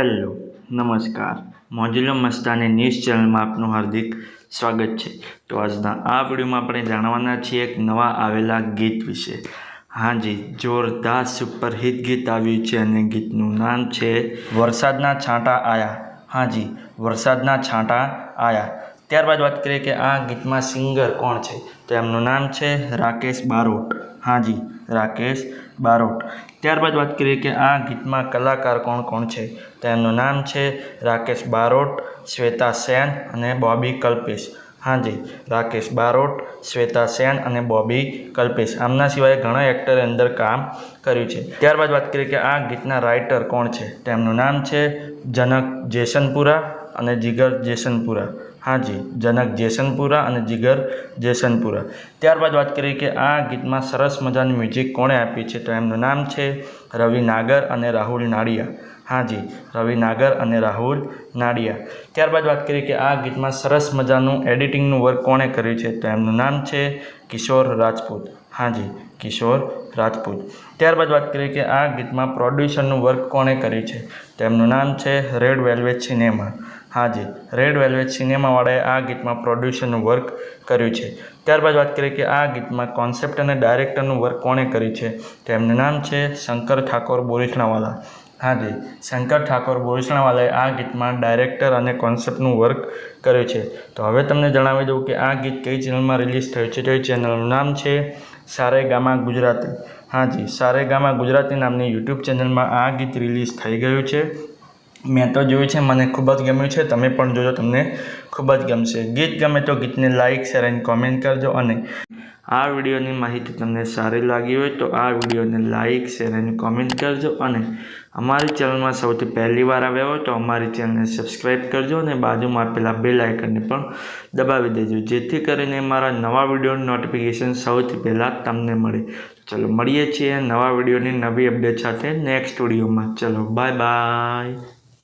Hello નમસ્કાર મોજુલો Mastani news ચેનલમાં આપનું હાર્દિક સ્વાગત છે। તો આજના આ વિડીયોમાં આપણે જાણવાના છીએ એક નવા આવેલા ગીત વિશે। હાજી, જોરદાર સુપરહિટ ગીત આવ્યું છે અને ગીતનું નામ છે વરસાદના છાંટા આયા। હાજી, વરસાદના છાંટા આયા। ત્યારબાદ વાત કરીએ કે આ ગીતમાં સિંગર કોણ છે, તો એમનું નામ છે રાકેશ બારોટ। હાજી, રાકેશ બારોટ। ત્યારબાદ વાત કરીએ કે આ ગીતમાં કલાકાર કોણ કોણ છે, તો એમનું નામ છે રાકેશ બારોટ, શ્વેતા સેન અને બોબી કલ્પેશ। હાજી, રાકેશ બારોટ, શ્વેતા સેન અને બોબી કલ્પેશ। આમના સિવાય ઘણા એક્ટરે અંદર કામ કર્યું છે। ત્યારબાદ વાત કરીએ કે આ ગીતના રાઇટર કોણ છે, તો એમનું નામ છે જનક જેસનપુરા અને જીગર જેસનપુરા। હાજી, જનક જેસનપુરા અને જીગર જેસનપુરા। ત્યારબાદ વાત કરીએ કે આ ગીતમાં સરસ મજાની મ્યુઝિક કોણે આપી છે, તો એમનું નામ છે રવિ નાગર અને રાહુલ નાડિયા। હાજી, રવિ નાગર અને રાહુલ નાડિયા। ત્યારબાદ વાત કરીએ કે આ ગીતમાં સરસ મજાનું એડિટિંગનું વર્ક કોણે કર્યું છે, તો એમનું નામ છે કિશોર રાજપૂત। હાજી, કિશોર રાજપૂત। ત્યારબાદ વાત કરીએ કે આ ગીતમાં પ્રોડ્યુસરનું વર્ક કોણે કર્યું છે, તો એમનું નામ છે રેડ વેલ્વેટ સિનેમા। હાજી, રેડ વેલ્વેટ સિનેમાવાળાએ આ ગીતમાં પ્રોડ્યુસરનું વર્ક કર્યું છે। ત્યારબાદ વાત કરીએ કે આ ગીતમાં કોન્સેપ્ટ અને ડાયરેક્ટરનું વર્ક કોણે કર્યું છે, તો એમનું નામ છે શંકર ઠાકોર બોરીસણાવાલા। હાજી, શંકર ઠાકોર બોરીસણાવાલાએ આ ગીતમાં ડાયરેક્ટર અને કોન્સેપ્ટનું વર્ક કર્યું છે। તો હવે તમને જણાવી દઉં કે આ ગીત કઈ ચેનલમાં રિલીઝ થયું છે, તો એ ચેનલનું નામ છે સારેગામા ગુજરાતી। હાજી, સારેગામા ગુજરાતી નામની યુટ્યુબ ચેનલમાં આ ગીત રિલીઝ થઈ ગયું છે। મેં તો જોયું છે, મને ખૂબ જ ગમ્યું છે। તમે પણ જોજો, તમને ખૂબ જ ગમશે। ગીત ગમે તો ગીતને લાઇક, શેર અને કોમેન્ટ કરજો અને આ વિડીયોની માહિતી તમને સારી લાગી હોય તો આ વિડીયોને લાઇક, શેર અને કોમેન્ટ કરજો અને અમારી ચેનલમાં સૌથી પહેલી વાર આવ્યા હોય તો અમારી ચેનલને સબસ્ક્રાઈબ કરજો અને બાજુમાં આપેલા બેલ આઇકનને પણ દબાવી દેજો, જેથી કરીને મારા નવા વિડીયોની નોટિફિકેશન સૌથી પહેલાં તમને મળે। ચલો મળીએ છીએ નવા વિડીયોની નવી અપડેટ સાથે નેક્સ્ટ વિડીયોમાં। ચલો બાય બાય।